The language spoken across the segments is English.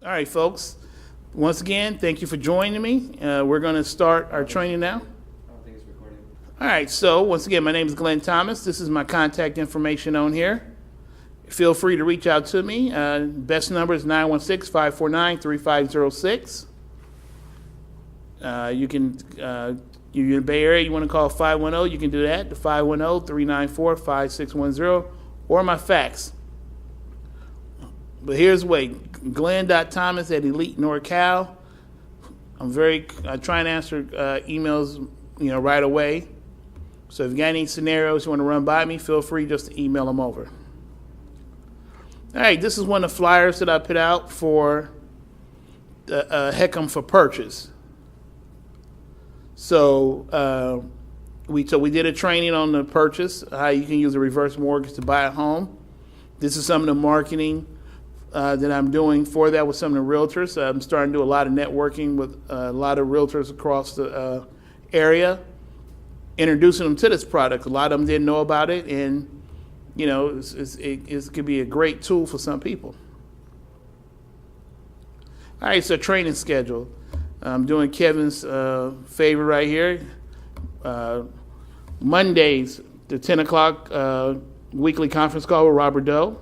All right, folks. Once again, thank you for joining me. We're going to start our training now. I don't think it's recording. All right, so once again, my name is Glenn Thomas. This is my contact information on here. Feel free to reach out to me. Best number is 916-549-3506. You can, you're in the Bay Area, you want to call 510, you can do that, the 510-394-5610, or my fax. But here's the way, glenn.thomas@Elite NorCal. I try and answer emails, right away. So if you got any scenarios you want to run by me, feel free just to email them over. All right, this is one of the flyers that I put out for the HECM for Purchase. So we did a training on the purchase, how you can use a reverse mortgage to buy a home. This is some of the marketing that I'm doing for that with some of the realtors. I'm starting to do a lot of networking with a lot of realtors across the area, introducing them to this product. A lot of them didn't know about it, and it could be a great tool for some people. All right, so training schedule. I'm doing Kevin's favor right here. Mondays, the 10 o'clock weekly conference call with Robert Doe.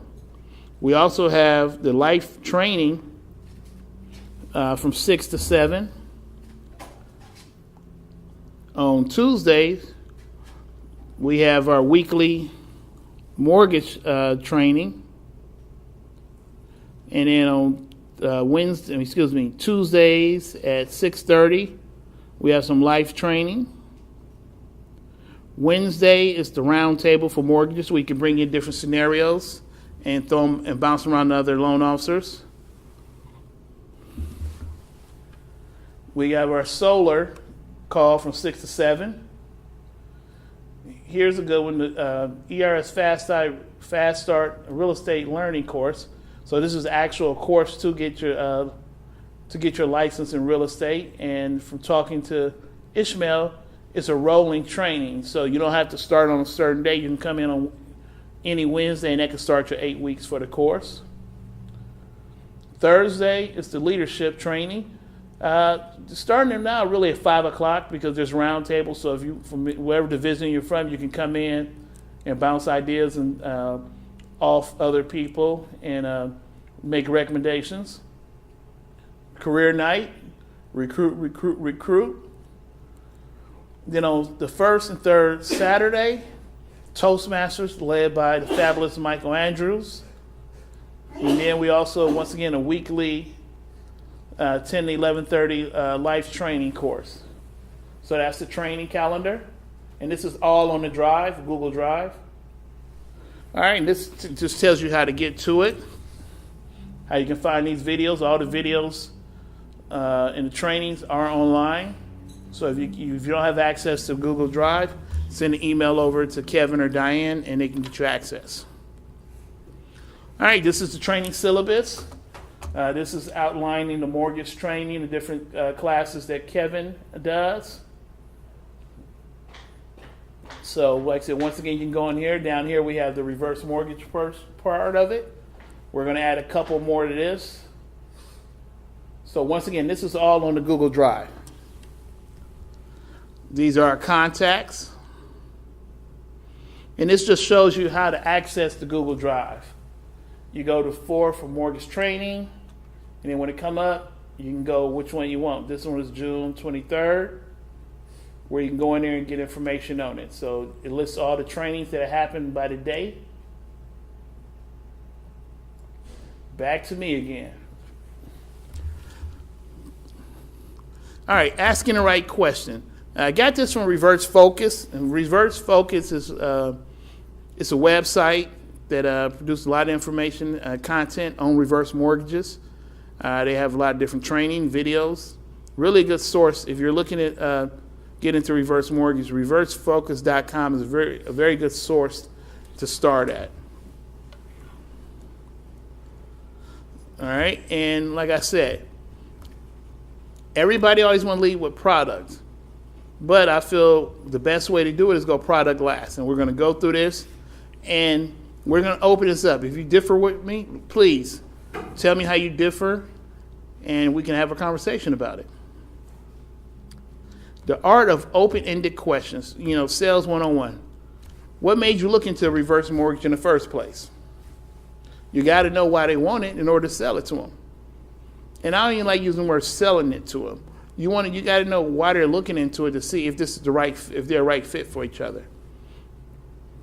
We also have the life training from 6 to 7. On Tuesdays, we have our weekly mortgage training. And then on Tuesdays at 6:30, we have some life training. Wednesday is the round table for mortgages. We can bring in different scenarios and throw them and bounce them around to other loan officers. We have our solar call from 6 to 7. Here's a good one, the ERS Fast Start Real Estate Learning Course. So this is actual course to get your license in real estate. And from talking to Ishmael, it's a rolling training. So you don't have to start on a certain day. You can come in on any Wednesday, and that can start your 8 weeks for the course. Thursday is the leadership training. Starting them now really at 5 o'clock because there's round tables. So if you, from wherever division you're from, you can come in and bounce ideas and off other people and make recommendations. Career night, recruit. Then on the first and third Saturday, Toastmasters led by the fabulous Michael Andrews. And then we also, once again, a weekly 10 to 11:30 life training course. So that's the training calendar. And this is all on the Drive, Google Drive. All right, and this just tells you how to get to it, how you can find these videos. All the videos and the trainings are online. So if you don't have access to Google Drive, send an email over to Kevin or Diane, and they can get you access. All right, this is the training syllabus. This is outlining the mortgage training, the different classes that Kevin does. So like I said, once again, you can go in here. Down here we have the reverse mortgage part of it. We're going to add a couple more to this. So once again, this is all on the Google Drive. These are our contacts. And this just shows you how to access the Google Drive. You go to for mortgage training, and then when it come up, you can go which one you want. This one is June 23rd, where you can go in there and get information on it. So it lists all the trainings that happened by the day. Back to me again. All right, asking the right question. I got this from Reverse Focus, and Reverse Focus is it's a website that produces a lot of information, content on reverse mortgages. They have a lot of different training, videos. Really good source if you're looking at get into reverse mortgage. ReverseFocus.com is a very good source to start at. All right, and like I said, everybody always want to lead with products. But I feel the best way to do it is go product last. And we're going to go through this, and we're going to open this up. If you differ with me, please tell me how you differ, and we can have a conversation about it. The art of open-ended questions, sales 101. What made you look into a reverse mortgage in the first place? You got to know why they want it in order to sell it to them. And I don't even like using the word selling it to them. You got to know why they're looking into it to see if they're a right fit for each other.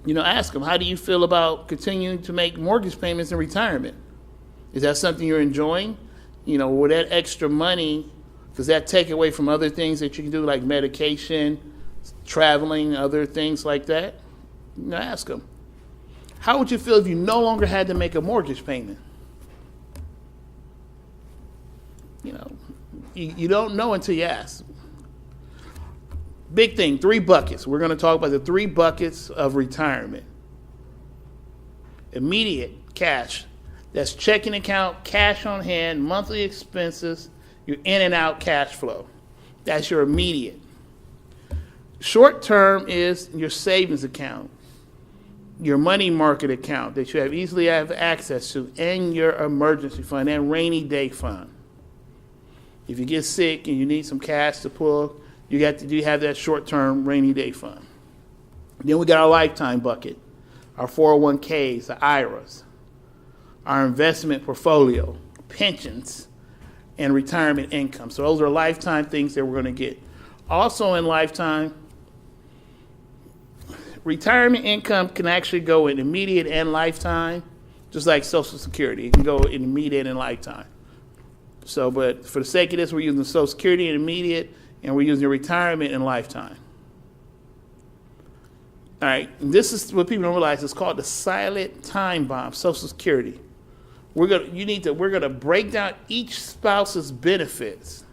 Ask them, how do you feel about continuing to make mortgage payments in retirement? Is that something you're enjoying? With that extra money, does that take away from other things that you can do, like medication, traveling, other things like that? Ask them. How would you feel if you no longer had to make a mortgage payment? You don't know until you ask. Big thing, 3 buckets. We're going to talk about the 3 buckets of retirement. Immediate cash. That's checking account, cash on hand, monthly expenses, your in and out cash flow. That's your immediate. Short term is your savings account, your money market account that you easily have access to, and your emergency fund, that rainy day fund. If you get sick and you need some cash to pull, you have that short-term rainy day fund. Then we got our lifetime bucket, our 401ks, the IRAs, our investment portfolio, pensions, and retirement income. So those are lifetime things that we're going to get. Also in lifetime, retirement income can actually go in immediate and lifetime, just like Social Security. It can go in immediate and lifetime. So, but for the sake of this, we're using Social Security in immediate, and we're using retirement in lifetime. All right, and this is what people don't realize. It's called the silent time bomb, Social Security. We're gonna break down each spouse's benefits.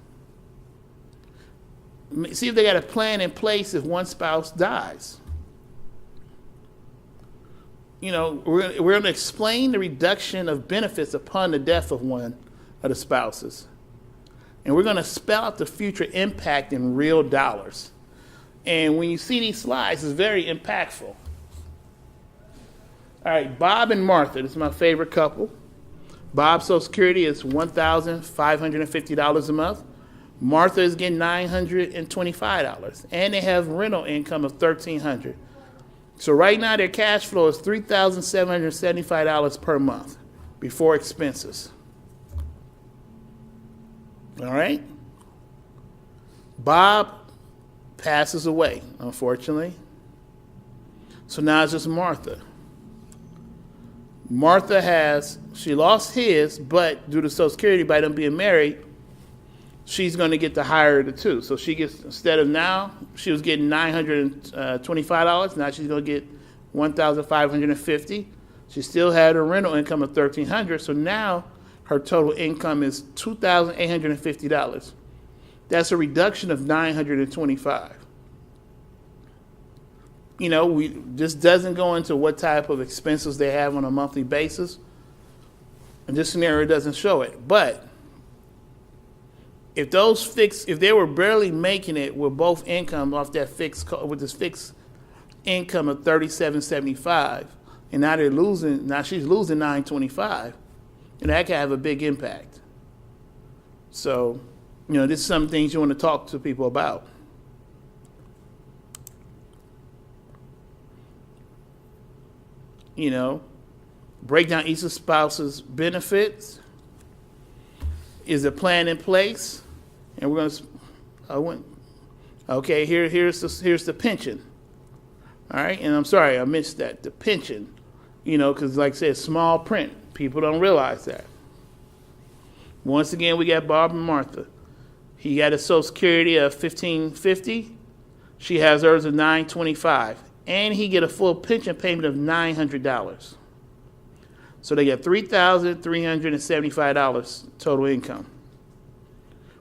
See if they got a plan in place if one spouse dies. We're going to explain the reduction of benefits upon the death of one of the spouses. And we're going to spell out the future impact in real dollars. And when you see these slides, it's very impactful. All right, Bob and Martha, this is my favorite couple. Bob's Social Security is $1,550 a month. Martha is getting $925, and they have rental income of $1,300. So right now their cash flow is $3,775 per month before expenses. All right? Bob passes away, unfortunately. So now it's just Martha. She lost his, but due to Social Security, by them being married, she's going to get the higher of the two. So she gets, instead of now, she was getting $925. Now she's going to get $1,550. She still had her rental income of $1,300. So now her total income is $2,850. That's a reduction of $925. This doesn't go into what type of expenses they have on a monthly basis. And this scenario doesn't show it. But if they were barely making it with both income off that with this fixed income of $3,775, and now she's losing $925, and that can have a big impact. So, this is some things you want to talk to people about. Break down each of the spouse's benefits. Is a plan in place? And we're going to, okay, here's the pension. All right, and I'm sorry, I missed that. The pension, because like I said, small print. People don't realize that. Once again, we got Bob and Martha. He got a Social Security of $1,550. She has hers of $925. And he get a full pension payment of $900. So they get $3,375 total income.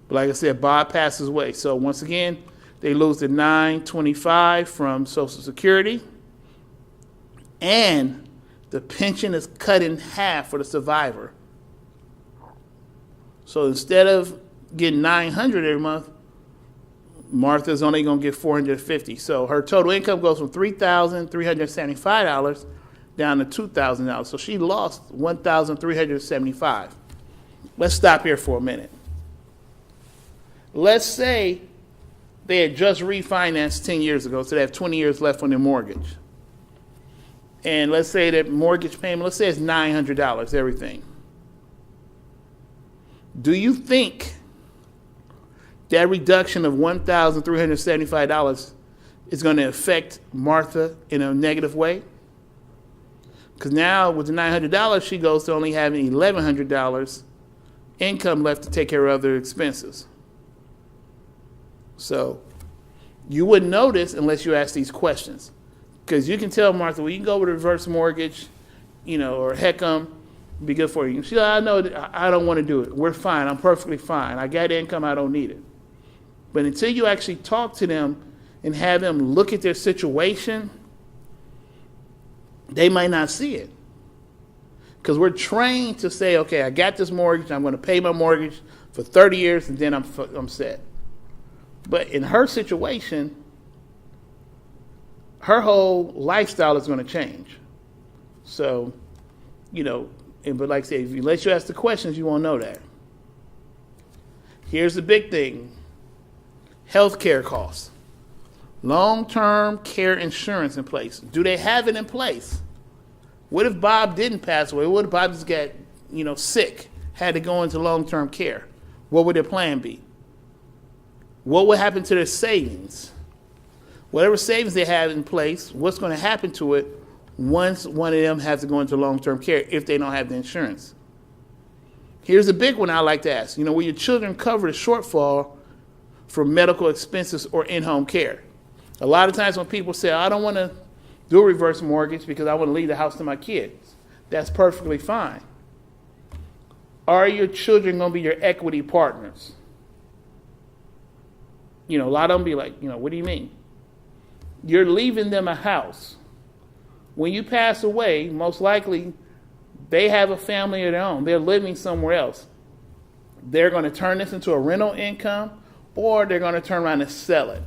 But like I said, Bob passes away. So once again, they lose the $925 from Social Security. And the pension is cut in half for the survivor. So instead of getting $900 every month, Martha's only going to get $450. So her total income goes from $3,375 down to $2,000. So she lost $1,375. Let's stop here for a minute. let's say they had just refinanced 10 years ago, so they have 20 years left on their mortgage. And let's say that mortgage payment, let's say it's $900, everything. Do you think that reduction of $1,375 is going to affect Martha in a negative way? Because now with the $900, she goes to only having $1,100 income left to take care of other expenses. So you wouldn't notice unless you ask these questions. Because you can tell Martha, well, you can go with a reverse mortgage, or HECM, be good for you. She's like, I know, I don't want to do it. We're fine. I'm perfectly fine. I got income. I don't need it. But until you actually talk to them and have them look at their situation, they might not see it. Because we're trained to say, okay, I got this mortgage. I'm going to pay my mortgage for 30 years, and then I'm set. But in her situation, her whole lifestyle is going to change. So, but like I said, unless you ask the questions, you won't know that. Here's the big thing. Healthcare costs. Long-term care insurance in place. Do they have it in place? What if Bob didn't pass away? What if Bob just got, sick, had to go into long-term care? What would their plan be? What would happen to their savings? Whatever savings they have in place, what's going to happen to it once one of them has to go into long-term care if they don't have the insurance? Here's a big one I like to ask. Will your children cover the shortfall for medical expenses or in-home care? A lot of times when people say, I don't want to do a reverse mortgage because I want to leave the house to my kids, that's perfectly fine. Are your children going to be your equity partners? A lot of them be like, what do you mean? You're leaving them a house. When you pass away, most likely they have a family of their own. They're living somewhere else. They're going to turn this into a rental income, or they're going to turn around and sell it.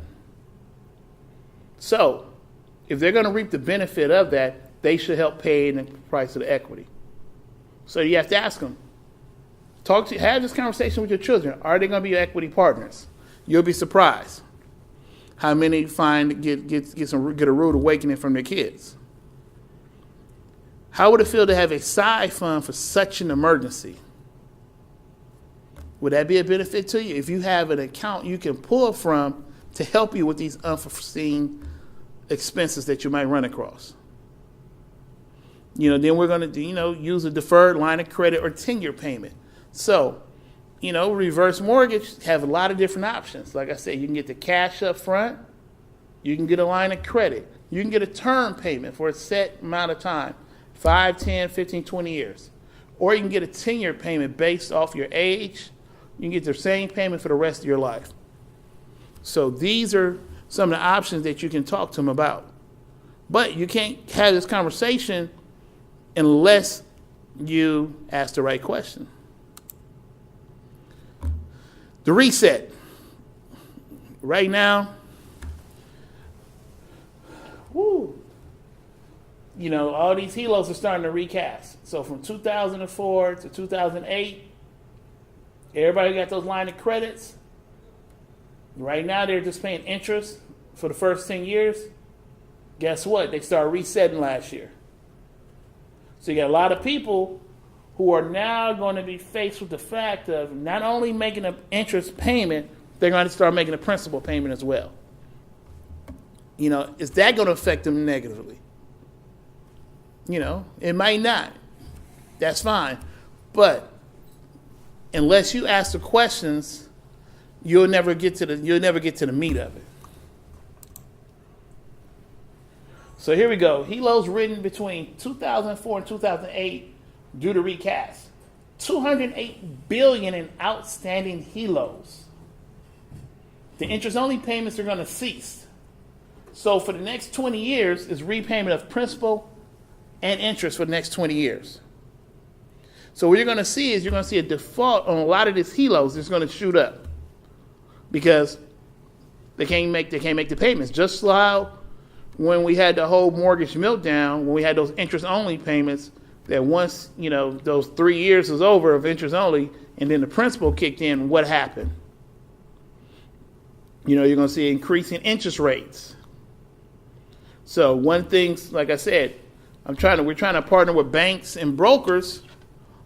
So, if they're going to reap the benefit of that, they should help pay the price of the equity. So you have to ask them. Have this conversation with your children. Are they going to be your equity partners? You'll be surprised how many get a rude awakening from their kids. How would it feel to have a side fund for such an emergency? Would that be a benefit to you? If you have an account you can pull from to help you with these unforeseen expenses that you might run across. Then we're going to, use a deferred line of credit or 10-year payment. So, reverse mortgage have a lot of different options. Like I said, you can get the cash up front. You can get a line of credit. You can get a term payment for a set amount of time, 5, 10, 15, 20 years. Or you can get a 10-year payment based off your age. You can get the same payment for the rest of your life. So these are some of the options that you can talk to them about. But you can't have this conversation unless you ask the right question. The reset. Right now, all these HELOCs are starting to recast. So from 2004 to 2008, everybody got those line of credits. Right now, they're just paying interest for the first 10 years. Guess what? They started resetting last year. So you got a lot of people who are now going to be faced with the fact of not only making an interest payment, they're going to start making a principal payment as well. Is that going to affect them negatively? It might not. That's fine. But unless you ask the questions, you'll never get to the meat of it. So here we go. HELOCs written between 2004 and 2008 due to recast. $208 billion in outstanding HELOCs. The interest-only payments are going to cease. So for the next 20 years is repayment of principal and interest for the next 20 years. So what you're going to see is a default on a lot of these HELOCs. It's going to shoot up because they can't make the payments. Just like when we had the whole mortgage meltdown, when we had those interest-only payments, that once, those 3 years was over of interest only, and then the principal kicked in, what happened? You're going to see increasing interest rates. So one thing, like I said, we're trying to partner with banks and brokers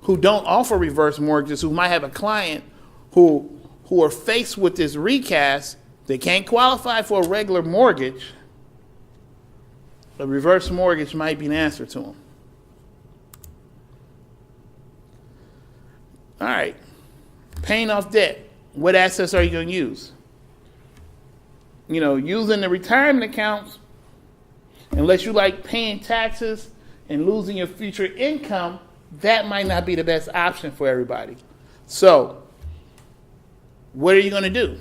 who don't offer reverse mortgages, who might have a client who are faced with this recast. They can't qualify for a regular mortgage. A reverse mortgage might be an answer to them. All right. Paying off debt. What assets are you going to use? Using the retirement accounts, unless you like paying taxes and losing your future income, that might not be the best option for everybody. So, what are you going to do?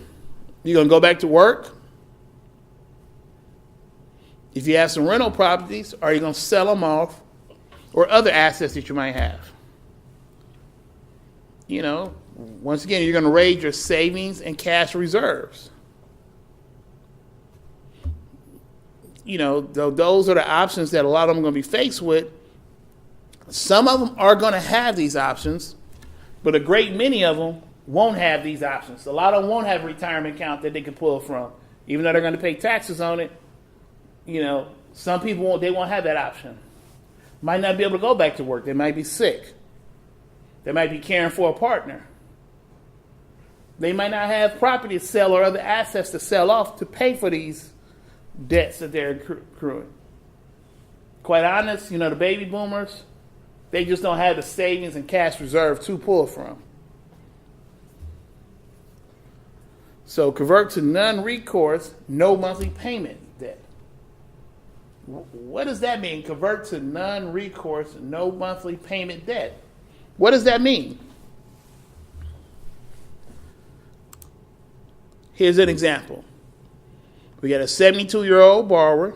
You're going to go back to work? If you have some rental properties, are you going to sell them off, or other assets that you might have? Once again, you're going to raise your savings and cash reserves. Those are the options that a lot of them are going to be faced with. Some of them are going to have these options, but a great many of them won't have these options. A lot of them won't have a retirement account that they can pull from, even though they're going to pay taxes on it. Some people won't have that option. Might not be able to go back to work. They might be sick. They might be caring for a partner. They might not have property to sell or other assets to sell off to pay for these debts that they're accruing. Quite honest, the baby boomers, they just don't have the savings and cash reserve to pull from. So convert to non-recourse, no monthly payment debt. What does that mean? Convert to non-recourse, no monthly payment debt. What does that mean? Here's an example. We got a 72-year-old borrower.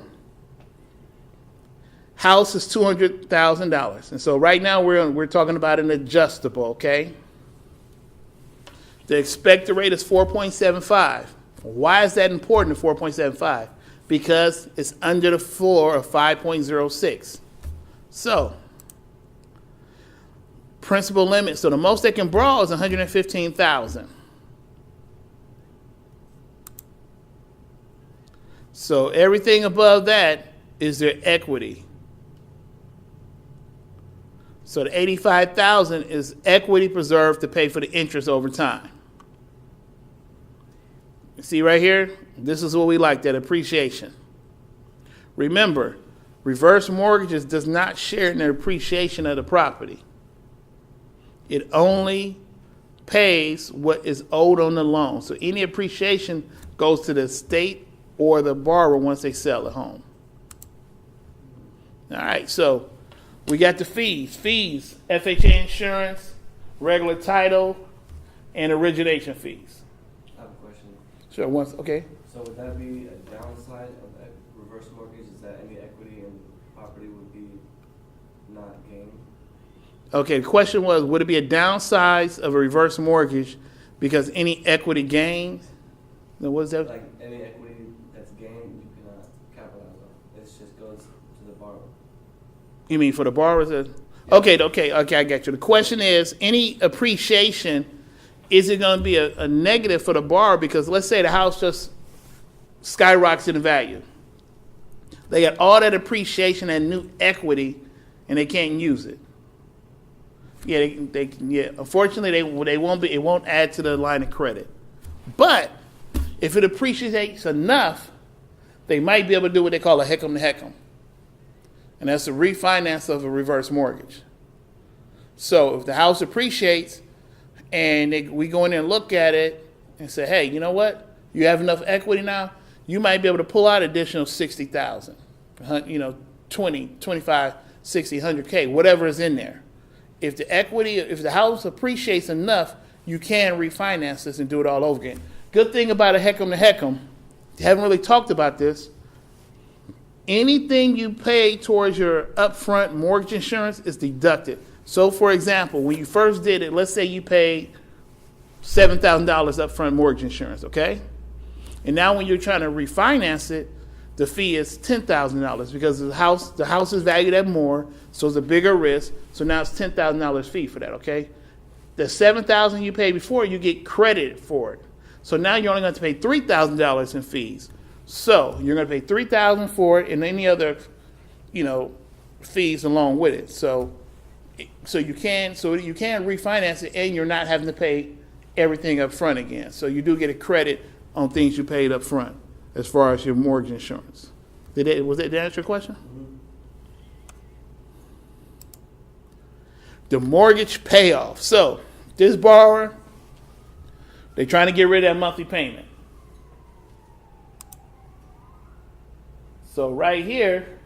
House is $200,000. And so right now we're talking about an adjustable, okay? The expected rate is 4.75. Why is that important, 4.75? Because it's under the floor of 5.06. So, principal limit. So the most they can borrow is $115,000. So everything above that is their equity. So the $85,000 is equity preserved to pay for the interest over time. See right here? This is what we like, that appreciation. Remember, reverse mortgages does not share in the appreciation of the property. It only pays what is owed on the loan. So any appreciation goes to the estate or the borrower once they sell the home. All right, so we got the fees. Fees, FHA insurance, regular title, and origination fees. I have a question. Sure, okay. So would that be a downside of that reverse mortgage? Is that any equity in property would be not gained? Okay, the question was, would it be a downside of a reverse mortgage because any equity gained? What is that? Like any equity that's gained, you cannot capitalize on. It just goes to the borrower. You mean for the borrowers? Okay, I got you. The question is, any appreciation, is it going to be a negative for the borrower? Because let's say the house just skyrockets in value. They got all that appreciation and new equity, and they can't use it. Yeah, unfortunately, they won't be. It won't add to the line of credit. But if it appreciates enough, they might be able to do what they call a heck'em to heck'em. And that's a refinance of a reverse mortgage. So if the house appreciates and we go in there and look at it and say, hey, you know what? You have enough equity now, you might be able to pull out additional $60,000, 20, 25, 60, 100K, whatever is in there. If the house appreciates enough, you can refinance this and do it all over again. Good thing about a heck'em to heck'em, haven't really talked about this. Anything you pay towards your upfront mortgage insurance is deducted. So, for example, when you first did it, let's say you paid $7,000 upfront mortgage insurance, okay? And now when you're trying to refinance it, the fee is $10,000 because the house is valued at more, so it's a bigger risk. So now it's $10,000 fee for that, okay? The $7,000 you paid before, you get credited for it. So now you're only going to pay $3,000 in fees. So you're going to pay $3,000 for it and any other, fees along with it. So you can refinance it and you're not having to pay everything up front again. So you do get a credit on things you paid up front as far as your mortgage insurance. Did that answer your question? Mm-hmm. The mortgage payoff. So this borrower, they're trying to get rid of that monthly payment. So right here,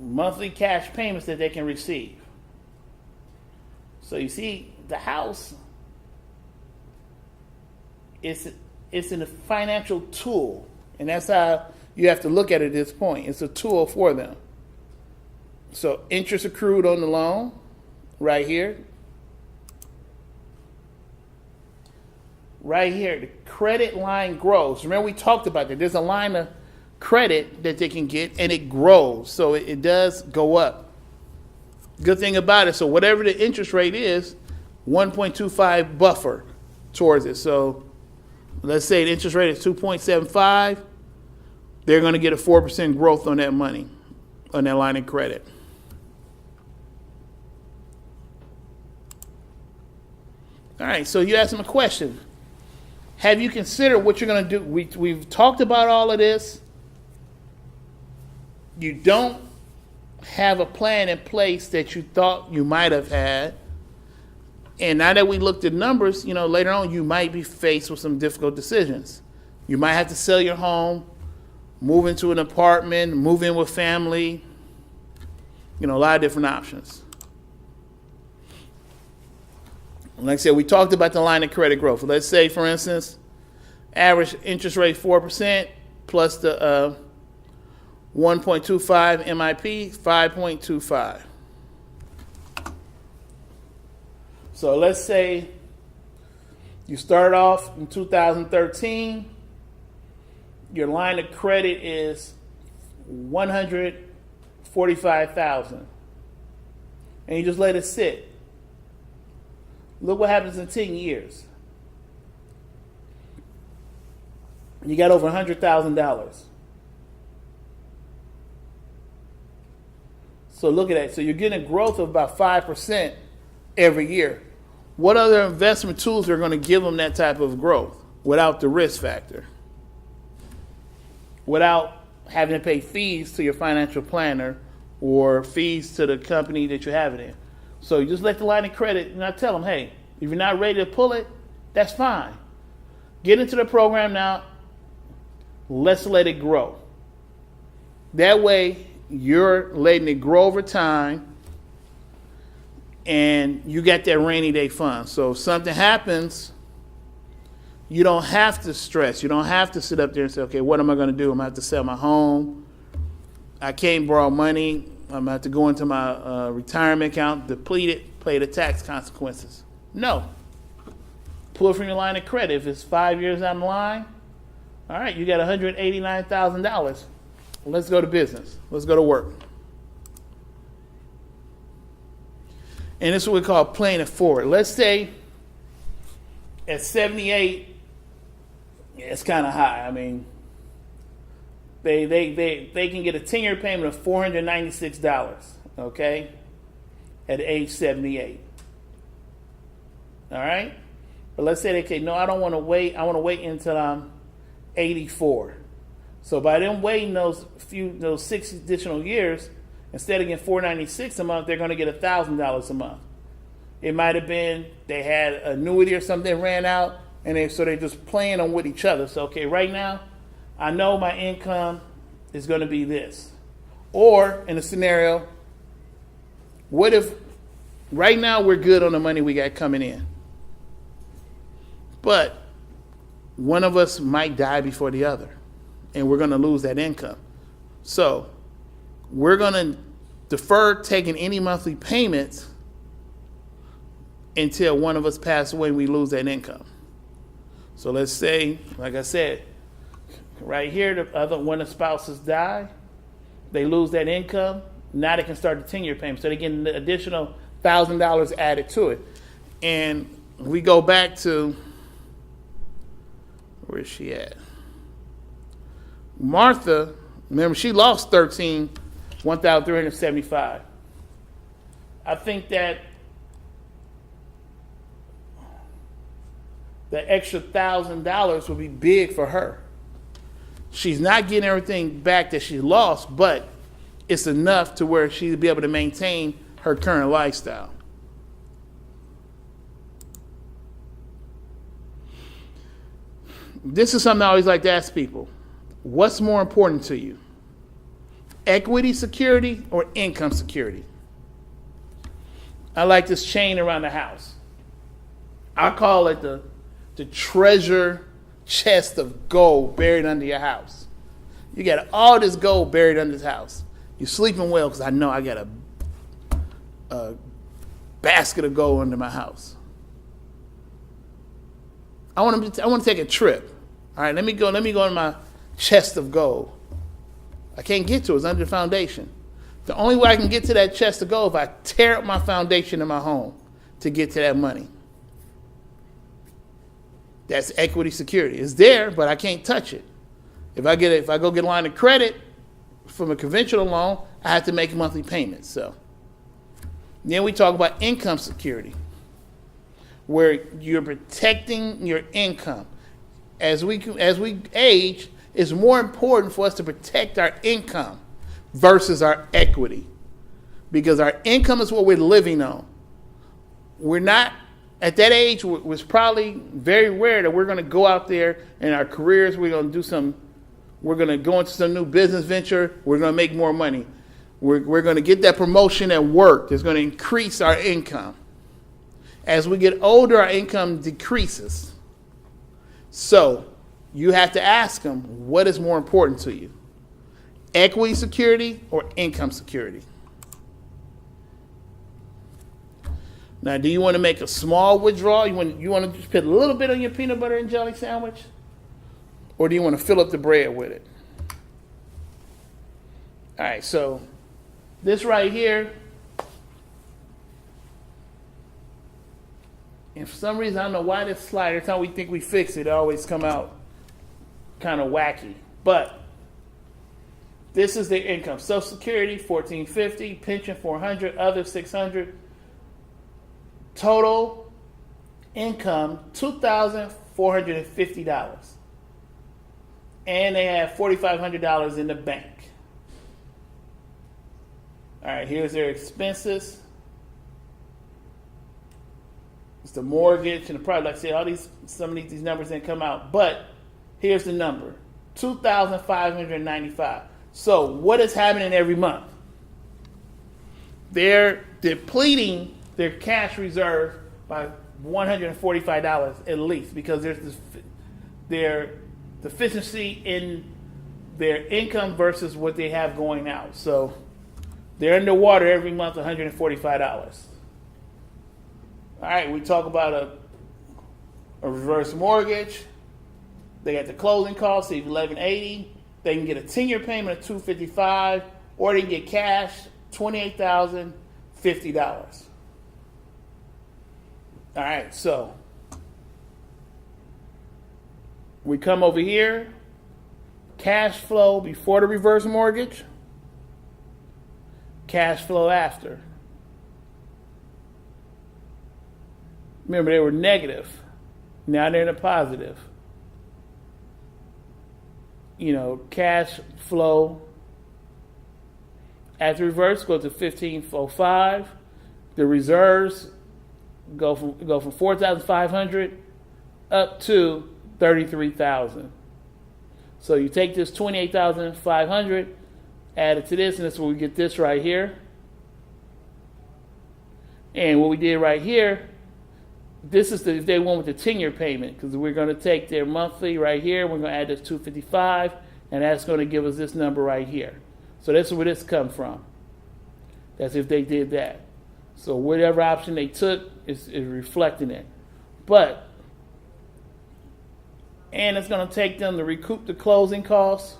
monthly cash payments that they can receive. So you see, the house, it's a financial tool. And that's how you have to look at it at this point. It's a tool for them. So interest accrued on the loan, right here. Right here, the credit line grows. Remember we talked about that. There's a line of credit that they can get, and it grows. So it does go up. Good thing about it, so whatever the interest rate is, 1.25 buffer towards it. So let's say the interest rate is 2.75. They're going to get a 4% growth on that money, on that line of credit. All right, so you asked them a question. Have you considered what you're going to do? We've talked about all of this. You don't have a plan in place that you thought you might have had. And now that we looked at numbers, later on you might be faced with some difficult decisions. You might have to sell your home, move into an apartment, move in with family, a lot of different options. Like I said, we talked about the line of credit growth. Let's say, for instance, average interest rate 4% plus the 1.25 MIP, 5.25. So let's say you start off in 2013, your line of credit is $145,000, and you just let it sit. Look what happens in 10 years. You got over $100,000. So look at that. So you're getting a growth of about 5% every year. What other investment tools are going to give them that type of growth without the risk factor? Without having to pay fees to your financial planner or fees to the company that you have it in. So you just let the line of credit, and I tell them, hey, if you're not ready to pull it, that's fine. Get into the program now. Let's let it grow. That way, you're letting it grow over time, and you got that rainy day fund. So if something happens, you don't have to stress. You don't have to sit up there and say, okay, what am I going to do? I'm going to have to sell my home. I can't borrow money. I'm going to have to go into my retirement account, deplete it, pay the tax consequences. No. Pull it from your line of credit. If it's 5 years down the line, all right, you got $189,000. Let's go to business. Let's go to work. And this is what we call playing it forward. Let's say at 78, it's kind of high. I mean, they can get a 10-year payment of $496, okay, at age 78. All right? But let's say they say, no, I don't want to wait. I want to wait until I'm 84. So by them waiting those 6 additional years, instead of getting $496 a month, they're going to get $1,000 a month. It might have been they had an annuity or something that ran out, and they're just playing on with each other. So, okay, right now, I know my income is going to be this. Or, in a scenario, what if right now we're good on the money we got coming in, but one of us might die before the other, and we're going to lose that income. So we're going to defer taking any monthly payments until one of us passes away and we lose that income. So let's say, like I said, right here, one of the spouses die, they lose that income, now they can start the 10-year payment. So they get an additional $1,000 added to it. And we go back to Where's she at? Martha, remember, she lost 1,375. I think that the extra $1,000 would be big for her. She's not getting everything back that she lost, but it's enough to where she'll be able to maintain her current lifestyle. This is something I always like to ask people. What's more important to you? Equity security or income security? I like this chain around the house. I call it the treasure chest of gold buried under your house. You got all this gold buried under this house. You're sleeping well because I know I got a basket of gold under my house. I want to take a trip. All right, let me go to my chest of gold. I can't get to it. It's under the foundation. The only way I can get to that chest of gold is if I tear up my foundation in my home to get to that money. That's equity security. It's there, but I can't touch it. If I go get a line of credit from a conventional loan, I have to make monthly payments. So then we talk about income security, where you're protecting your income. As we age, it's more important for us to protect our income versus our equity, because our income is what we're living on. We're not at that age. It was probably very rare that we're going to go out there in our careers. We're going to go into some new business venture. We're going to make more money. We're going to get that promotion at work that's going to increase our income. As we get older, our income decreases. So you have to ask them, what is more important to you? Equity security or income security? Now, do you want to make a small withdrawal? You want to just put a little bit on your peanut butter and jelly sandwich? Or do you want to fill up the bread with it? All right, so this right here, and for some reason, I don't know why this slide, every time we think we fix it, it always come out kind of wacky. But this is their income. Social Security, $1,450, pension, $400, other $600. Total income, $2,450. And they have $4,500 in the bank. All right, here's their expenses. It's the mortgage and the probably, like I said, some of these numbers didn't come out, but here's the number, $2,595. So what is happening every month? They're depleting their cash reserve by $145 at least, because there's their deficiency in their income versus what they have going out. So they're underwater every month, $145. All right, we talk about a reverse mortgage. They got the closing costs, save $1,180. They can get a 10-year payment of $255, or they can get cash, $28,050. All right, so we come over here, cash flow before the reverse mortgage, cash flow after. Remember, they were negative. Now they're in a positive. Cash flow after reverse go to $1,505. The reserves go from $4,500 up to $33,000. So you take this $28,500, add it to this, and that's where we get this right here. And what we did right here, this is if they went with the 10-year payment, because we're going to take their monthly right here, we're going to add this $255, and that's going to give us this number right here. So that's where this comes from. That's if they did that. So whatever option they took is reflecting it. And it's going to take them to recoup the closing costs.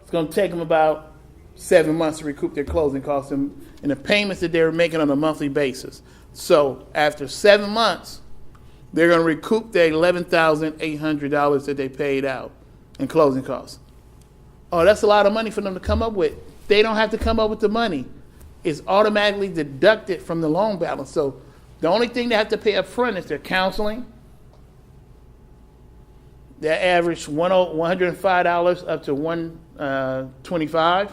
It's going to take them about 7 months to recoup their closing costs and the payments that they were making on a monthly basis. So after 7 months, they're going to recoup their $11,800 that they paid out in closing costs. Oh, that's a lot of money for them to come up with. They don't have to come up with the money. It's automatically deducted from the loan balance. So the only thing they have to pay up front is their counseling. They average $105 up to $125,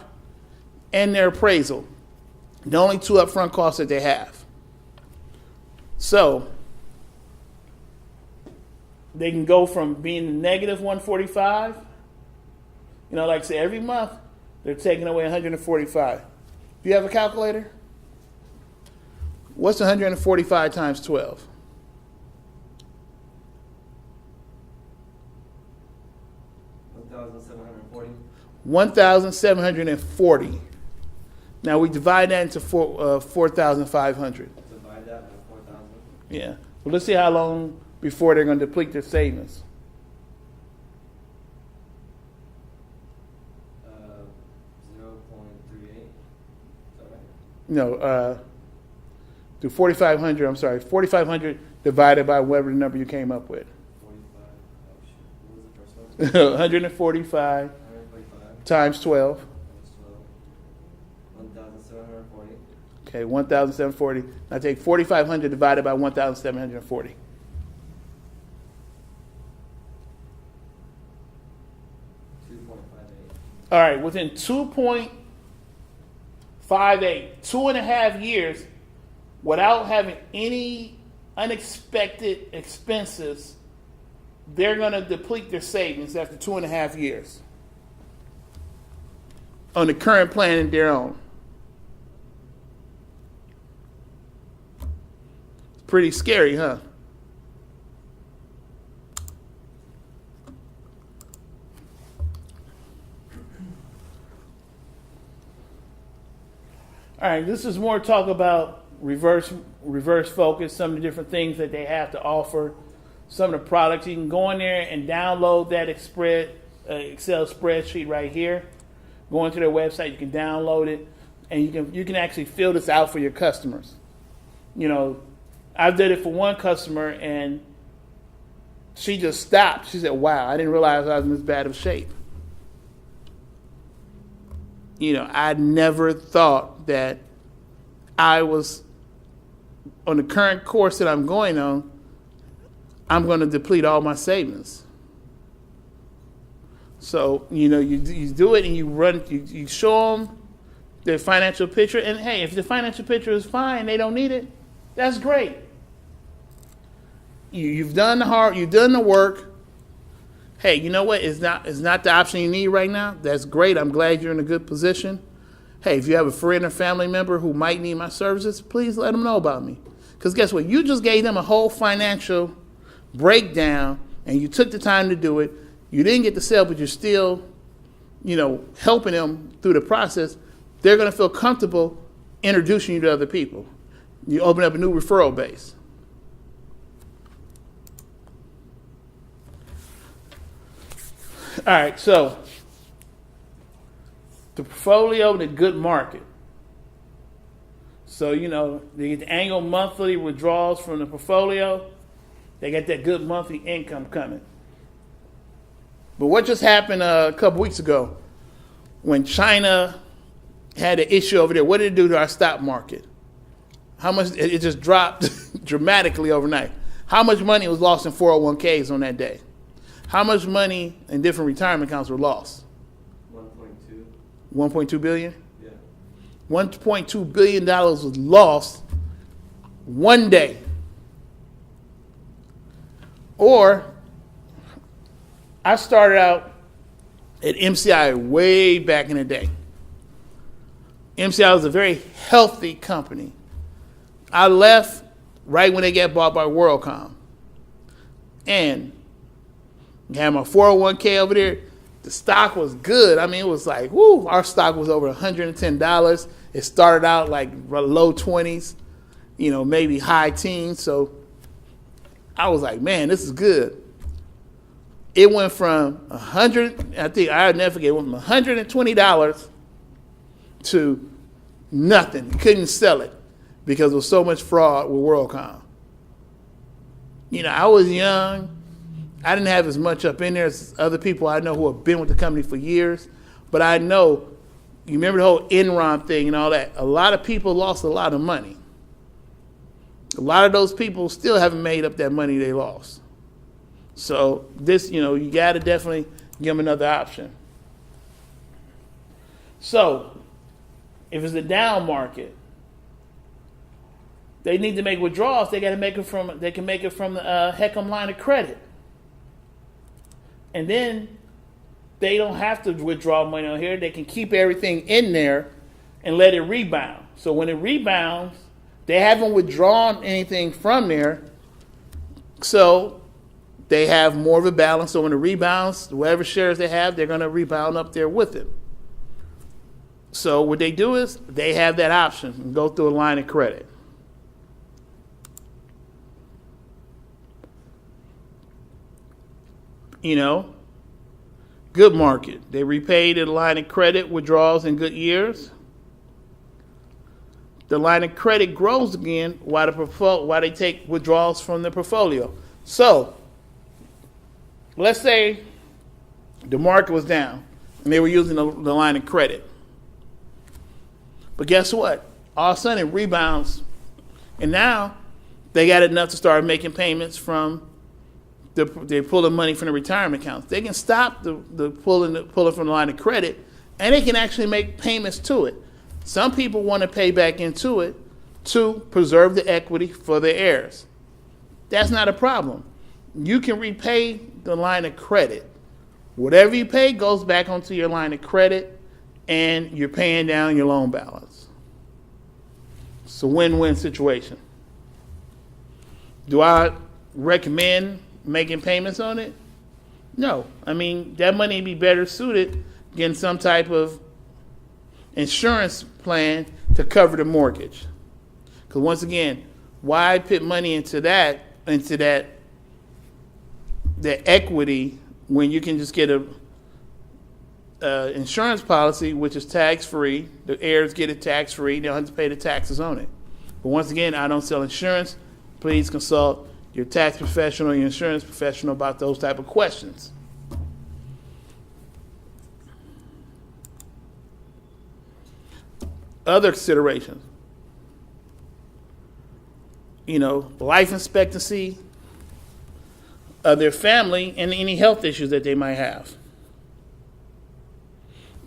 and their appraisal. The only two upfront costs that they have. So they can go from being negative 145, like I say, every month they're taking away 145. Do you have a calculator? What's 145 times 12? 1,740. 1,740. Now we divide that into 4,500. Divide that by 4,000. Yeah. Well, let's see how long before they're going to deplete their savings. 0.38. Is that right? No, do 4,500. I'm sorry, 4,500 divided by whatever number you came up with. 45. Oh shit. What was the first one? 145 145 times 12. times 12. 1,740. Okay, 1,740. Now take 4,500 divided by 1,740. 2.58. All right, within 2.58, 2.5 years, without having any unexpected expenses, they're going to deplete their savings after 2.5 years on the current plan that they're on. Pretty scary, huh? All right, this is more talk about reverse focus, some of the different things that they have to offer, some of the products. You can go in there and download that Excel spreadsheet right here. Go into their website, you can download it, and you can actually fill this out for your customers. I did it for one customer, and she just stopped. She said, wow, I didn't realize I was in this bad of shape. I never thought that I was, on the current course that I'm going on, I'm going to deplete all my savings. So, you do it and you show them the financial picture. And hey, if the financial picture is fine, they don't need it, that's great. You've done the work. Hey, you know what? It's not the option you need right now. That's great. I'm glad you're in a good position. Hey, if you have a friend or family member who might need my services, please let them know about me. Because guess what? You just gave them a whole financial breakdown, and you took the time to do it. You didn't get the sale, but you're still, helping them through the process. They're going to feel comfortable introducing you to other people. You open up a new referral base. All right, so the portfolio, the good market. So, they get the annual monthly withdrawals from the portfolio. They get that good monthly income coming. But what just happened a couple weeks ago when China had an issue over there? What did it do to our stock market? How much? It just dropped dramatically overnight. How much money was lost in 401ks on that day? How much money in different retirement accounts were lost? 1.2. 1.2 billion? Yeah. $1.2 billion was lost one day. Or I started out at MCI way back in the day. MCI was a very healthy company. I left right when they got bought by WorldCom. And had my 401k over there. The stock was good. I mean, it was like, woo, our stock was over $110. It started out like low 20s, maybe high teens. So I was like, man, this is good. It went from I'll never forget, it went from $120 to nothing. You couldn't sell it because there was so much fraud with WorldCom. I was young. I didn't have as much up in there as other people I know who have been with the company for years. But I know, you remember the whole Enron thing and all that. A lot of people lost a lot of money. A lot of those people still haven't made up that money they lost. So this, you got to definitely give them another option. So if it's a down market, they need to make withdrawals. They got to make it from. They can make it from the HECM line of credit, and then they don't have to withdraw money on here. They can keep everything in there and let it rebound. So when it rebounds, they haven't withdrawn anything from there, so they have more of a balance. So when it rebounds, whatever shares they have, they're going to rebound up there with it. So what they do is they have that option and go through a line of credit. Good market. They repaid the line of credit withdrawals in good years. The line of credit grows again while they take withdrawals from the portfolio. So let's say the market was down and they were using the line of credit. But guess what? All of a sudden it rebounds. And now they got enough to start making payments from they're pulling money from the retirement accounts. They can stop the pulling from the line of credit, and they can actually make payments to it. Some people want to pay back into it to preserve the equity for their heirs. That's not a problem. You can repay the line of credit. Whatever you pay goes back onto your line of credit, and you're paying down your loan balance. It's a win-win situation. Do I recommend making payments on it? No. That money would be better suited getting some type of insurance plan to cover the mortgage. Because once again, why put money into that the equity when you can just get a insurance policy which is tax-free? The heirs get it tax-free. They don't have to pay the taxes on it. But once again, I don't sell insurance. Please consult your tax professional, your insurance professional about those type of questions. Other considerations. Life expectancy of their family and any health issues that they might have.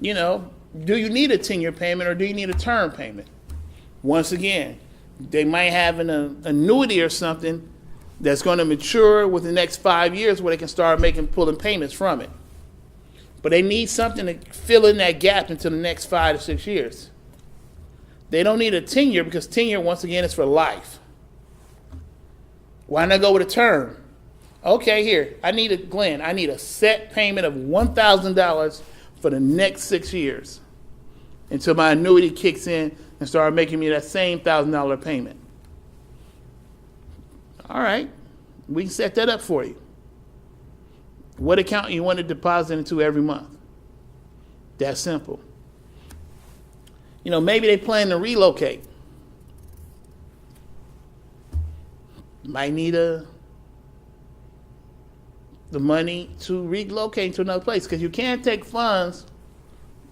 Do you need a 10-year payment or do you need a term payment? Once again, they might have an annuity or something that's going to mature within the next 5 years where they can start pulling payments from it. But they need something to fill in that gap until the next 5 to 6 years. They don't need a 10-year because 10-year, once again, is for life. Why not go with a term? Okay, here, I need a set payment of $1,000 for the next 6 years until my annuity kicks in and start making me that same $1,000 payment. All right, we can set that up for you. What account you want to deposit into every month? That's simple. Maybe they plan to relocate. Might need the money to relocate to another place because you can't take funds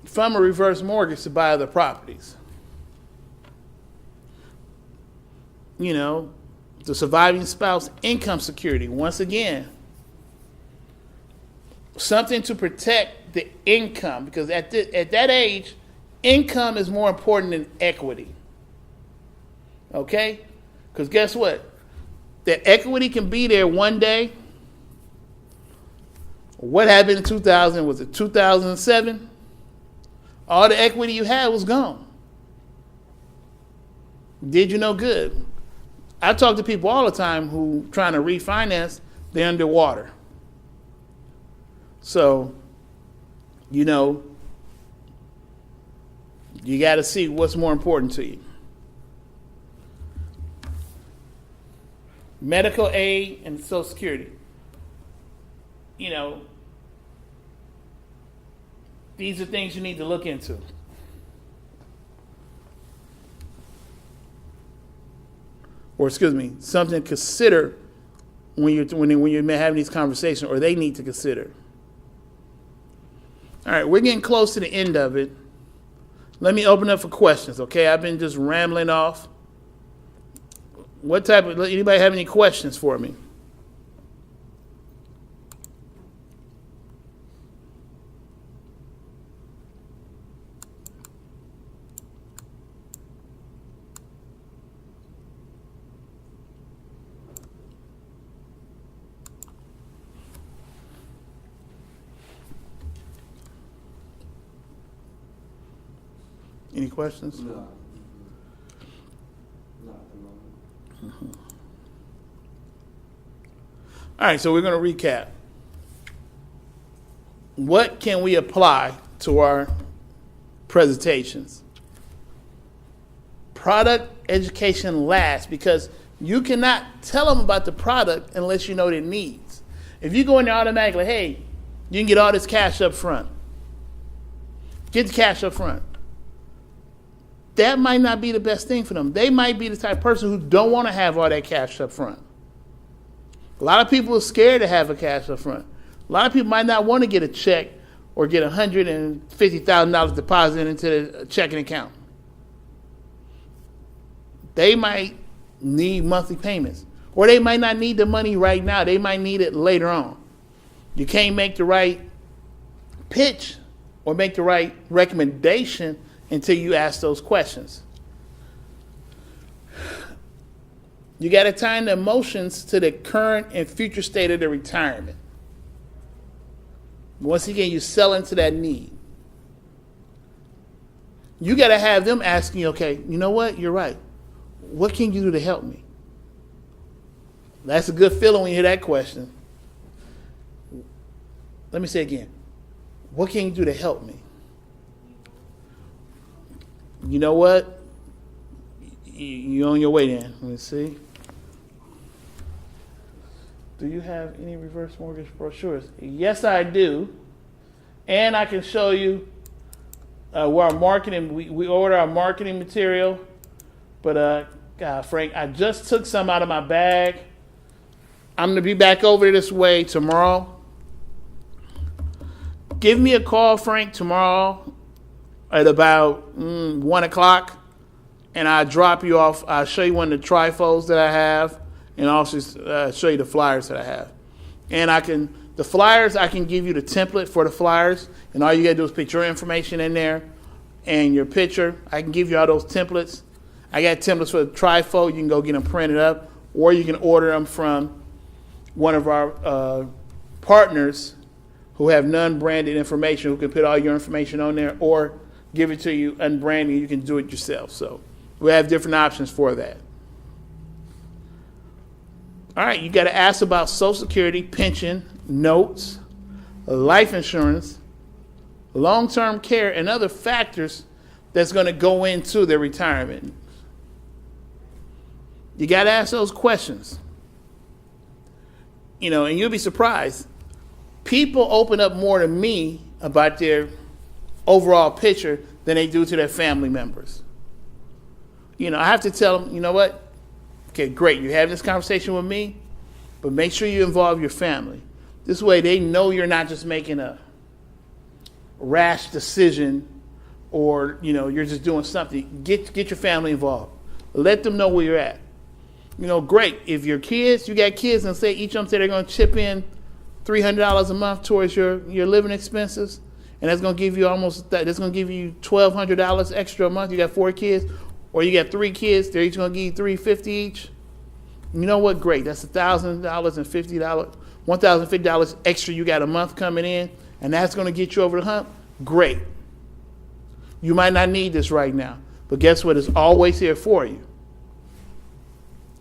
from a reverse mortgage to buy other properties. The surviving spouse income security. Once again, something to protect the income because at that age, income is more important than equity. Okay? Because guess what? That equity can be there one day. What happened in 2000? Was it 2007? All the equity you had was gone. Did you no good. I talk to people all the time who trying to refinance, they're underwater. So, you got to see what's more important to you. Medical aid and Social Security. These are things you need to look into. Or something to consider when you're having these conversations, or they need to consider. All right, we're getting close to the end of it. Let me open up for questions, okay? I've been just rambling off. Anybody have any questions for me? Any questions? No. Not at the moment. All right, so we're going to recap. What can we apply to our presentations? Product education last, because you cannot tell them about the product unless you know their needs. If you go in there automatically, hey, you can get all this cash up front. Get the cash up front. That might not be the best thing for them. They might be the type of person who don't want to have all that cash up front. A lot of people are scared to have a cash up front. A lot of people might not want to get a check or get $150,000 deposited into the checking account. They might need monthly payments, or they might not need the money right now. They might need it later on. You can't make the right pitch or make the right recommendation until you ask those questions. You got to tie the emotions to the current and future state of the retirement. Once again, you sell into that need. You got to have them asking you, okay, you know what? You're right. What can you do to help me? That's a good feeling when you hear that question. Let me say it again. What can you do to help me? You know what? You're on your way then. Let me see. Do you have any reverse mortgage brochures? Yes, I do. And I can show you where our marketing, we order our marketing material. But, Frank, I just took some out of my bag. I'm going to be back over this way tomorrow. Give me a call, Frank, tomorrow at about 1 o'clock, and I'll drop you off. I'll show you one of the trifles that I have, and also show you the flyers that I have. And the flyers, I can give you the template for the flyers, and all you got to do is put your information in there and your picture. I can give you all those templates. I got templates for the trifle. You can go get them printed up, or you can order them from one of our partners who have non-branded information, who can put all your information on there, or give it to you unbranded. You can do it yourself. So we have different options for that. All right, you got to ask about Social Security, pension, notes, life insurance, long-term care, and other factors that's going to go into their retirement. You got to ask those questions. And you'll be surprised. People open up more to me about their overall picture than they do to their family members. I have to tell them, you know what? Okay, great. You're having this conversation with me, but make sure you involve your family. This way they know you're not just making a rash decision or, you're just doing something. Get your family involved. Let them know where you're at. Great. If you got kids and each of them say they're going to chip in $300 a month towards your living expenses, and that's going to give you that's going to give you $1,200 extra a month. You got 4 kids, or you got 3 kids, they're each going to give you $350 each. You know what? Great. That's $1,050 extra you got a month coming in, and that's going to get you over the hump. Great. You might not need this right now, but guess what? It's always here for you.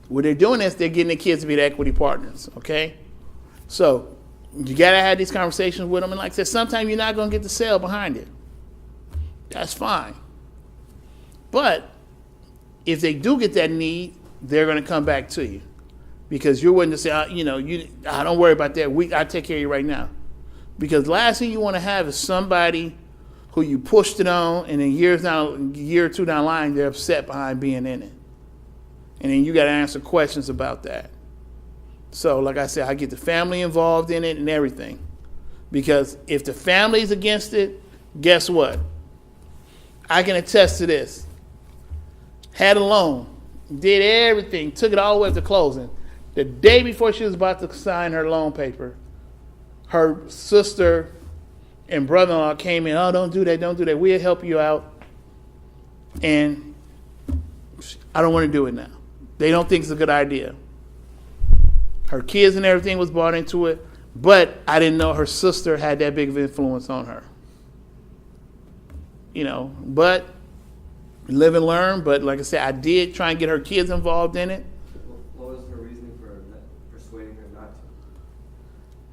What they're doing is they're getting the kids to be the equity partners, okay? So you got to have these conversations with them. And like I said, sometimes you're not going to get the sale behind it. That's fine. But if they do get that need, they're going to come back to you because you're willing to say, don't worry about that. I'll take care of you right now. Because last thing you want to have is somebody who you pushed it on, and then a year or two down the line, they're upset behind being in it. And then you got to answer questions about that. So, like I said, I get the family involved in it and everything. Because if the family's against it, guess what? I can attest to this. Had a loan, did everything, took it all the way up to closing. The day before she was about to sign her loan paper, her sister and brother-in-law came in. Oh, don't do that, don't do that. We'll help you out. And I don't want to do it now. They don't think it's a good idea. Her kids and everything was bought into it, but I didn't know her sister had that big of influence on her. You know, but live and learn. But like I said, I did try and get her kids involved in it. What was her reasoning for persuading her not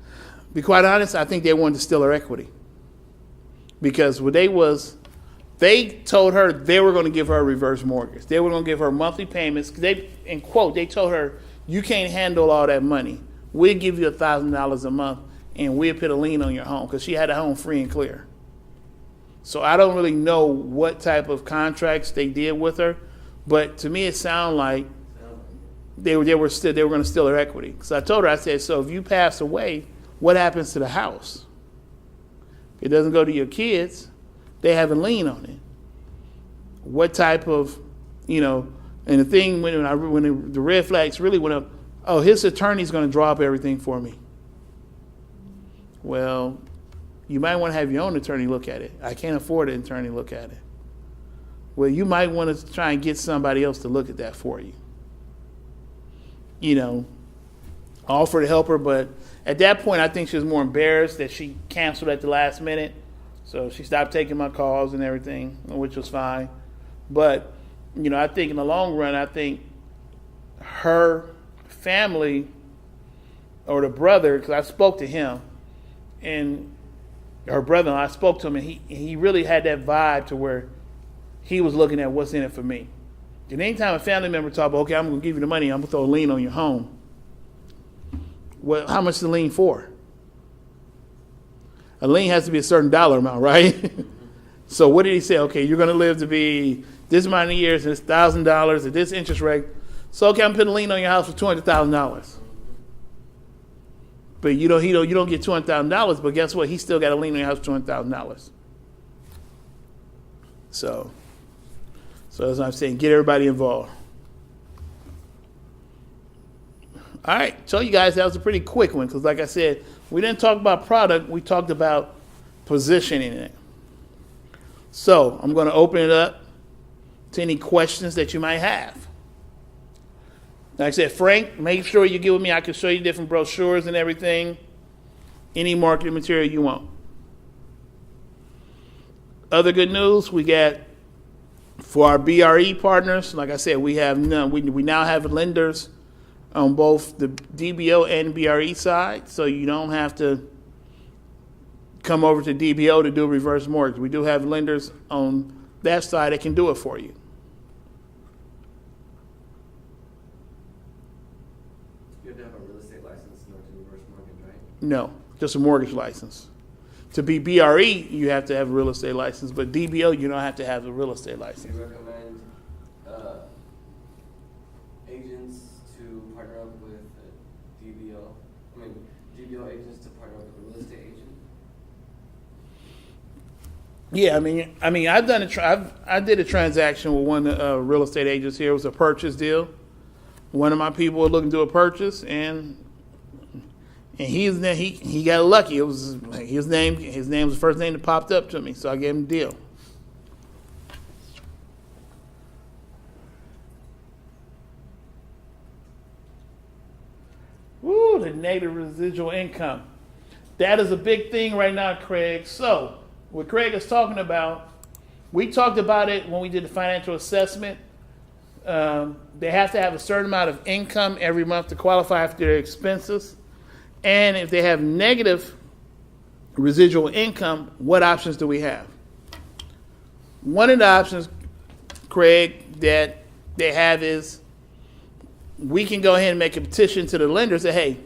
to? To be quite honest, I think they wanted to steal her equity. Because what they told her they were going to give her a reverse mortgage. They were going to give her monthly payments. They told her, you can't handle all that money. We'll give you $1,000 a month and we'll put a lien on your home, because she had a home free and clear. So I don't really know what type of contracts they did with her, but to me it sounded like they were going to steal her equity. Because I told her, I said, so if you pass away, what happens to the house? It doesn't go to your kids. They have a lien on it. What type of, and the thing when the red flags really went up, oh, his attorney's going to draw up everything for me. Well, you might want to have your own attorney look at it. I can't afford an attorney to look at it. Well, you might want to try and get somebody else to look at that for you. Offer to help her, but at that point, I think she was more embarrassed that she canceled at the last minute. So she stopped taking my calls and everything, which was fine. But, I think in the long run, I think her family or the brother, because I spoke to him, and her brother-in-law, I spoke to him, and he really had that vibe to where he was looking at what's in it for me. And anytime a family member talk about, okay, I'm going to give you the money, I'm going to throw a lien on your home. Well, how much is the lien for? A lien has to be a certain dollar amount, right? So what did he say? Okay, you're going to live to be this amount of years, and it's $1,000 at this interest rate. So okay, I'm putting a lien on your house for $200,000. But you don't get $200,000. But guess what? He still got a lien on your house for $200,000. So as I'm saying, get everybody involved. All right, so you guys, that was a pretty quick one, because like I said, we didn't talk about product, we talked about positioning it. So I'm going to open it up to any questions that you might have. Like I said, Frank, make sure you get with me. I can show you different brochures and everything, any marketing material you want. Other good news, we got for our BRE partners, like I said, we now have lenders on both the DBO and BRE side, so you don't have to come over to DBO to do a reverse mortgage. We do have lenders on that side that can do it for you. You have to have a real estate license in order to reverse mortgage, right? No, just a mortgage license. To be BRE, you have to have a real estate license, but DBO, you don't have to have a real estate Do license. you recommend agents to partner up with DBO? DBO agents to partner up with a real estate agent? Yeah, I did a transaction with one real estate agents here. It was a purchase deal. One of my people was looking to do a purchase, and he got lucky. It was like his name was the first name that popped up to me, so I gave him the deal. Woo, the negative residual income. That is a big thing right now, Craig. So what Craig is talking about, we talked about it when we did the financial assessment. They have to have a certain amount of income every month to qualify for their expenses. And if they have negative residual income, what options do we have? One of the options, Craig, that they have is we can go ahead and make a petition to the lender and say, hey,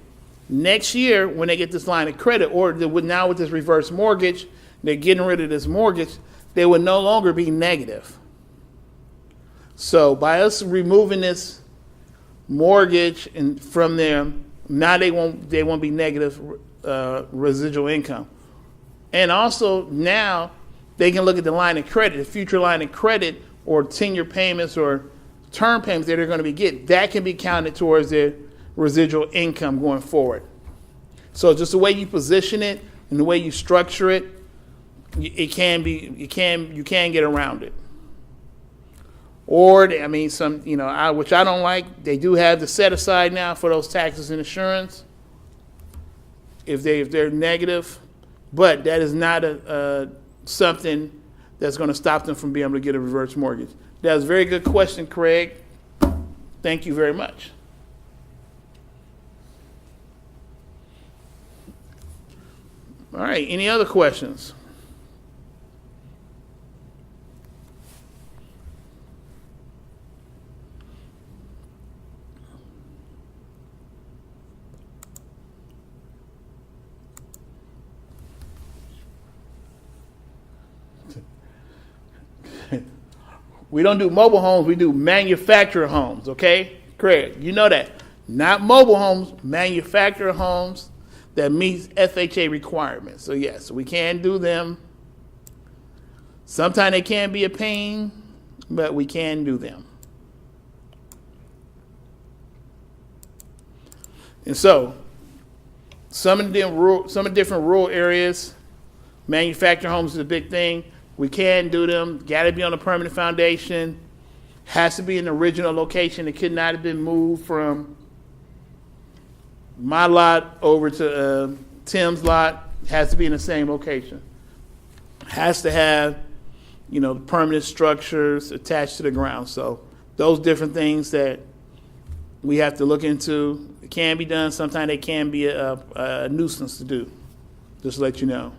next year when they get this line of credit, or now with this reverse mortgage, they're getting rid of this mortgage, they would no longer be negative. So by us removing this mortgage from them, Now they won't be negative residual income. And also now they can look at the line of credit, the future line of credit or 10-year payments or term payments that they're going to be getting. That can be counted towards their residual income going forward. So just the way you position it and the way you structure it, you can get around it. Or, I mean, some, which I don't like, they do have the set aside now for those taxes and insurance if they're negative, but that is not something that's going to stop them from being able to get a reverse mortgage. That was a very good question, Craig. Thank you very much. All right, any other questions? We don't do mobile homes, we do manufactured homes, okay? Craig, you know that. Not mobile homes, manufactured homes that meets FHA requirements. So yes, we can do them. Sometimes they can be a pain, but we can do them. And so, some of the different rural areas, manufactured homes is a big thing. We can do them. Got to be on a permanent foundation. Has to be in the original location. It could not have been moved from my lot over to Tim's lot. Has to be in the same location. Has to have, permanent structures attached to the ground. So those different things that we have to look into. It can be done. Sometimes they can be a nuisance to do. Just to let you know.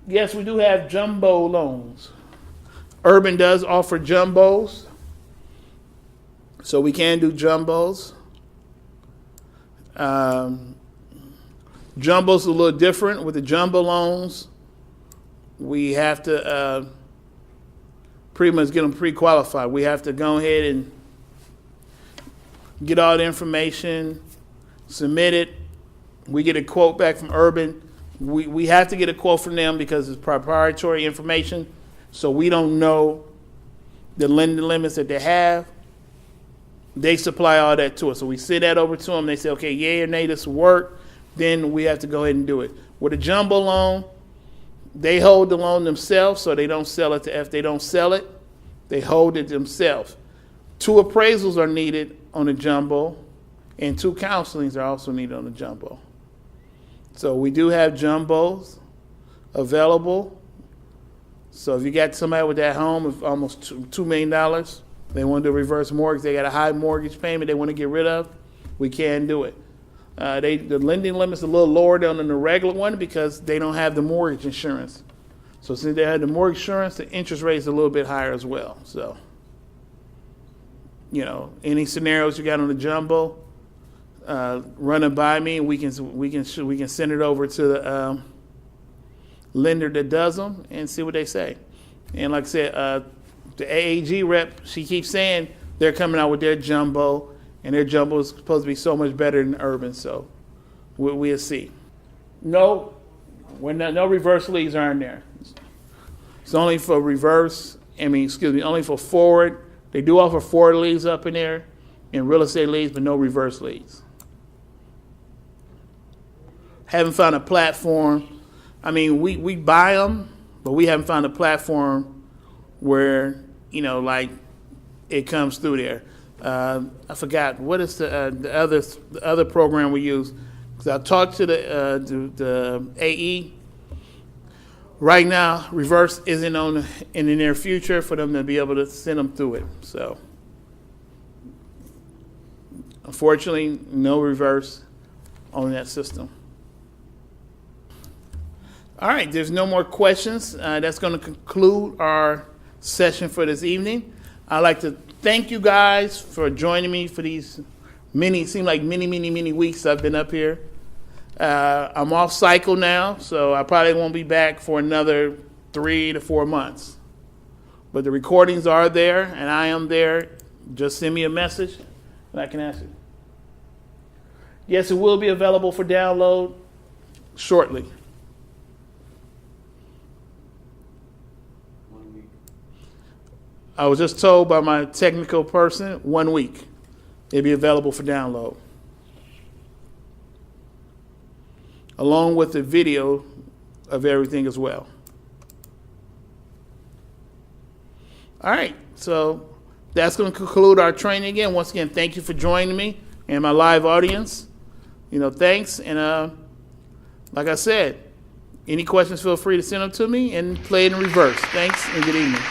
Yes, we do have jumbo loans. Urban does offer jumbos, so we can do jumbos. Jumbo's a little different. With the jumbo loans, we have to pretty much get them pre-qualified. We have to go ahead and get all the information, submit it. We get a quote back from Urban. We have to get a quote from them because it's proprietary information, so we don't know the lending limits that they have. They supply all that to us. So we send that over to them. They say, okay, yay or nay, this will work. Then we have to go ahead and do it. With a jumbo loan, they hold the loan themselves, so they don't sell it to if they don't sell it, they hold it themselves. 2 appraisals are needed on a jumbo, and 2 counselings are also needed on a jumbo. So we do have jumbos available. So if you got somebody with that home of almost $2 million, they want to do a reverse mortgage, they got a high mortgage payment they want to get rid of, we can do it. The lending limit's a little lower than the regular one because they don't have the mortgage insurance. So since they have the mortgage insurance, the interest rate is a little bit higher as well. So, any scenarios you got on the jumbo, run it by me. We can send it over to the lender that does them and see what they say. And like I said, the AAG rep, she keeps saying they're coming out with their jumbo, and their jumbo is supposed to be so much better than Urban. So we'll see. No, no reverse leads are in there. It's only for only for forward. They do offer forward leads up in there and real estate leads, but no reverse leads. Haven't found a platform. We buy them, but we haven't found a platform where, it comes through there. I forgot, what is the other program we use? Because I talked to the AE. Right now, reverse isn't in the near future for them to be able to send them through it. So, unfortunately, no reverse on that system. All right, there's no more questions. That's going to conclude our session for this evening. I'd like to thank you guys for joining me for these many weeks I've been up here. I'm off cycle now, so I probably won't be back for another 3 to 4 months. But the recordings are there, and I am there. Just send me a message, and I can answer. Yes, it will be available for download shortly. 1 week. I was just told by my technical person, 1 week. It'll be available for download. Along with the video of everything as well. All right, so that's going to conclude our training again. Once again, thank you for joining me and my live audience. Thanks. And like I said, any questions, feel free to send them to me and play it in reverse. Thanks and good evening.